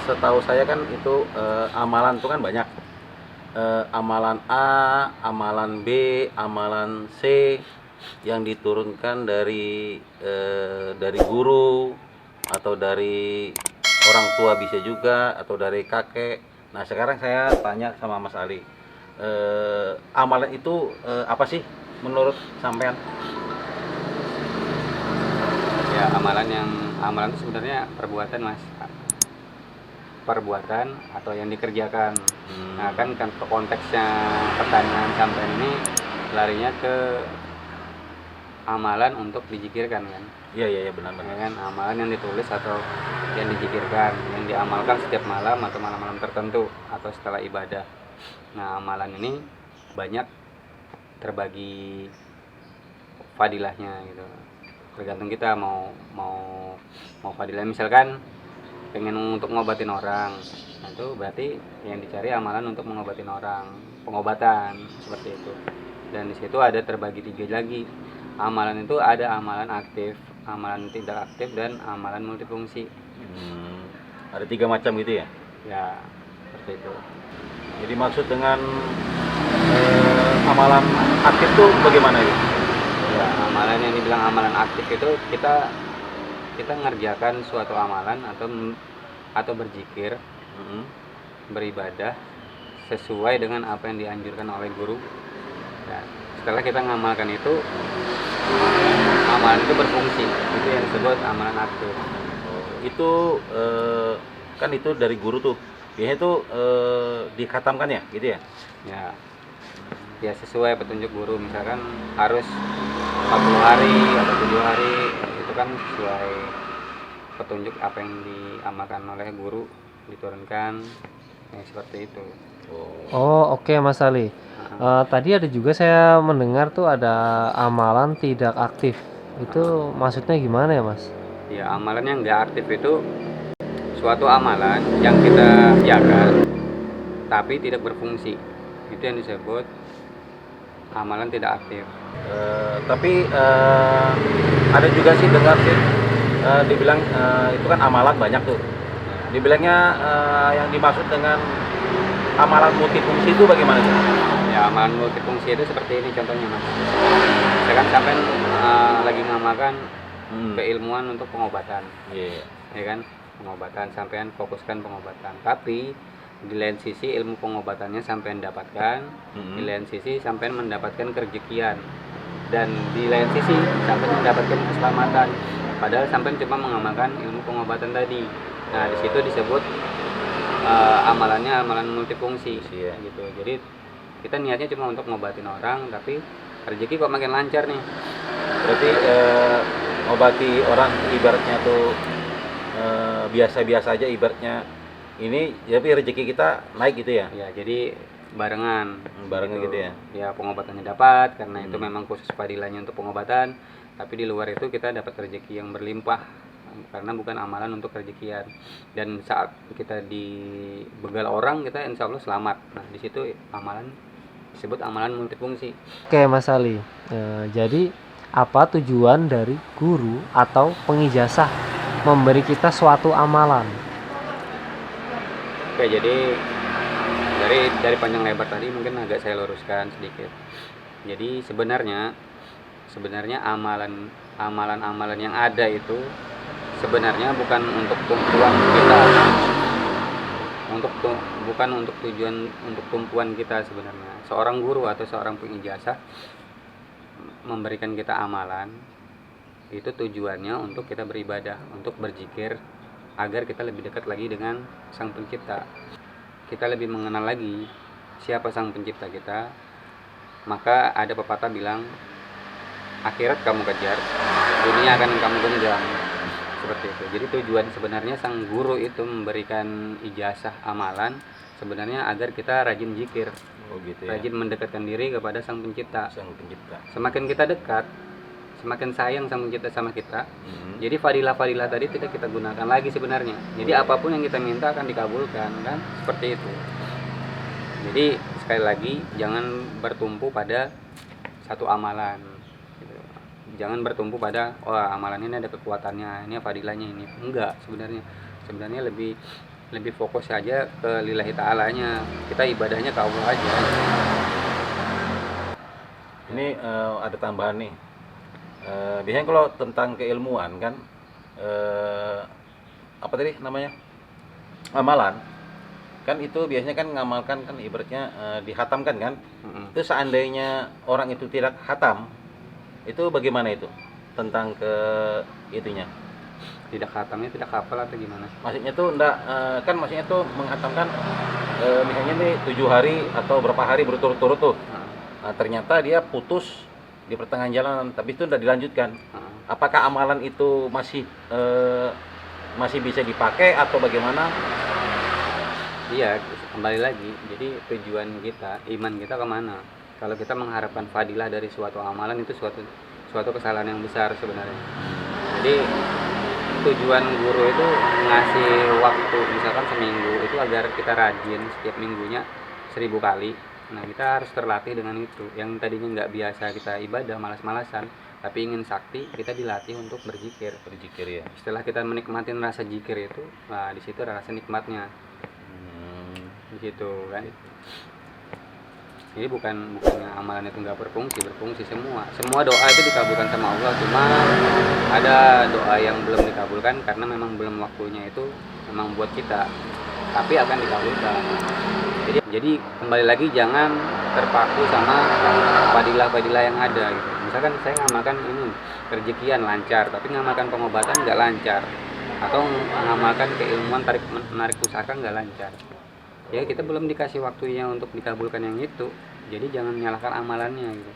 setahu saya kan itu amalan itu kan banyak. Amalan A, amalan B, amalan C yang diturunkan dari guru atau dari orang tua bisa juga atau dari kakek. Nah, sekarang saya tanya sama Mas Ali. Amalan itu apa sih menurut sampean? Ya, amalan itu sebenarnya perbuatan, Mas. Perbuatan atau yang dikerjakan. Nah, kan konteksnya pertanyaan sampean ini larinya ke amalan untuk dijikirkan kan. Iya benar Ya benar. kan, amalan yang ditulis atau yang dijikirkan, yang diamalkan setiap malam atau malam-malam tertentu atau setelah ibadah. Nah, amalan ini banyak terbagi fadilahnya gitu. Tergantung kita mau mau mau fadilah, misalkan pengen untuk ngobatin orang. Nah, itu berarti yang dicari amalan untuk mengobatin orang, pengobatan seperti itu. Dan di situ ada terbagi tiga lagi. Amalan itu ada amalan aktif, amalan tidak aktif, dan amalan multifungsi. Ada 3 macam gitu ya. Ya, seperti itu. Jadi maksud dengan amalan aktif tuh bagaimana ya? Ya, amalan yang dibilang amalan aktif itu kita ngerjakan suatu amalan atau berzikir, beribadah sesuai dengan apa yang dianjurkan oleh guru. Ya, setelah kita ngamalkan itu, amalan itu berfungsi. Itu yang disebut amalan aktif. Itu kan itu dari guru tuh. Biasanya itu dikhatamkan ya, gitu ya? Ya sesuai petunjuk guru, misalkan harus 40 hari atau 7 hari, itu kan sesuai petunjuk apa yang diamalkan oleh guru, diturunkan ya, seperti itu. Oh, oke, Mas Ali. Tadi ada juga saya mendengar tuh ada amalan tidak aktif. Itu maksudnya gimana ya, Mas? Ya, amalan yang nggak aktif itu suatu amalan yang kita kerjakan tapi tidak berfungsi. Itu yang disebut amalan tidak aktif. Tapi ada juga sih dengar sih dibilang itu kan amalan banyak tuh. Dibilangnya yang dimaksud dengan amalan multifungsi itu bagaimana sih? Ya, amalan multifungsi itu seperti ini contohnya, Mas. Misalkan sampai lagi ngamalkan keilmuan untuk pengobatan. Ya kan? Pengobatan, sampean fokuskan pengobatan. Tapi di lain sisi ilmu pengobatannya sampean dapatkan, di lain sisi sampean mendapatkan kerejekian, dan di lain sisi sampean mendapatkan keselamatan. Padahal sampean cuma mengamalkan ilmu pengobatan tadi. Nah, di situ disebut amalannya amalan multifungsi, gitu. Jadi kita niatnya cuma untuk ngobatin orang, tapi rezeki kok makin lancar nih. Berarti ngobati orang ibaratnya tuh biasa-biasa aja ibaratnya ini, tapi rezeki kita naik gitu ya? Ya, jadi barengan gitu ya? Ya, pengobatannya dapat karena itu memang khusus fadilahnya untuk pengobatan, tapi di luar itu kita dapat rezeki yang berlimpah karena bukan amalan untuk rezekian. Dan saat kita dibegal orang, kita insya Allah selamat. Nah, di situ amalan disebut amalan multifungsi. Oke, Mas Ali. Jadi apa tujuan dari guru atau pengijazah memberi kita suatu amalan? Oke, jadi dari panjang lebar tadi mungkin agak saya luruskan sedikit. Jadi sebenarnya amalan yang ada itu sebenarnya bukan untuk tumpuan kita, bukan untuk tujuan untuk tumpuan kita. Sebenarnya seorang guru atau seorang pengijazah memberikan kita amalan itu tujuannya untuk kita beribadah, untuk berzikir agar kita lebih dekat lagi dengan Sang Pencipta. Kita lebih mengenal lagi siapa Sang Pencipta kita. Maka ada pepatah bilang, akhirat kamu kejar, dunia akan kamu genggam. Seperti itu. Jadi tujuan sebenarnya sang guru itu memberikan ijazah amalan sebenarnya agar kita rajin zikir, rajin mendekatkan diri kepada Sang Pencipta. Semakin kita dekat, semakin sayang Sang Pencipta sama kita. Jadi fadilah-fadilah tadi tidak kita gunakan lagi sebenarnya. Jadi apapun yang kita minta akan dikabulkan, kan? Seperti itu. Jadi sekali lagi jangan bertumpu pada satu amalan. Jangan bertumpu pada amalan ini ada kekuatannya, ini fadilahnya ini. Enggak, sebenarnya lebih lebih fokus aja ke lillahi ta'alanya, kita ibadahnya ke Allah aja. Ini ada tambahan nih. Biasanya kalau tentang keilmuan kan, apa tadi namanya, amalan kan itu biasanya kan ngamalkan kan ibaratnya dihatamkan kan. Itu seandainya orang itu tidak hatam, itu bagaimana itu tentang ke itunya? Tidak khatamnya tidak hafal atau gimana? Maksudnya tuh enggak, kan maksudnya tuh menghatamkan misalnya nih 7 hari atau berapa hari berturut-turut tuh. Nah, ternyata dia putus di pertengahan jalan, tapi itu udah dilanjutkan. Apakah amalan itu masih bisa dipakai atau bagaimana? Iya, kembali lagi. Jadi tujuan kita, iman kita kemana? Kalau kita mengharapkan fadilah dari suatu amalan, itu suatu kesalahan yang besar sebenarnya. Jadi tujuan guru itu ngasih waktu misalkan seminggu itu agar kita rajin setiap minggunya 1000 kali. Nah, kita harus terlatih dengan itu. Yang tadinya nggak biasa kita ibadah, malas-malasan, tapi ingin sakti, kita dilatih untuk berzikir. Berzikir ya. Setelah kita menikmati rasa zikir itu, nah di situ ada rasa nikmatnya. Di situ kan. Jadi bukannya amalan itu nggak berfungsi semua. Semua doa itu dikabulkan sama Allah, cuma ada doa yang belum dikabulkan karena memang belum waktunya, itu memang buat kita, tapi akan dikabulkan. Jadi kembali lagi jangan terpaku sama fadilah-fadilah yang ada gitu. Misalkan saya ngamalkan ini rezekian lancar, tapi ngamalkan pengobatan nggak lancar, atau ngamalkan keilmuan menarik pusaka nggak lancar. Ya kita belum dikasih waktunya untuk dikabulkan yang itu, jadi jangan menyalahkan amalannya gitu.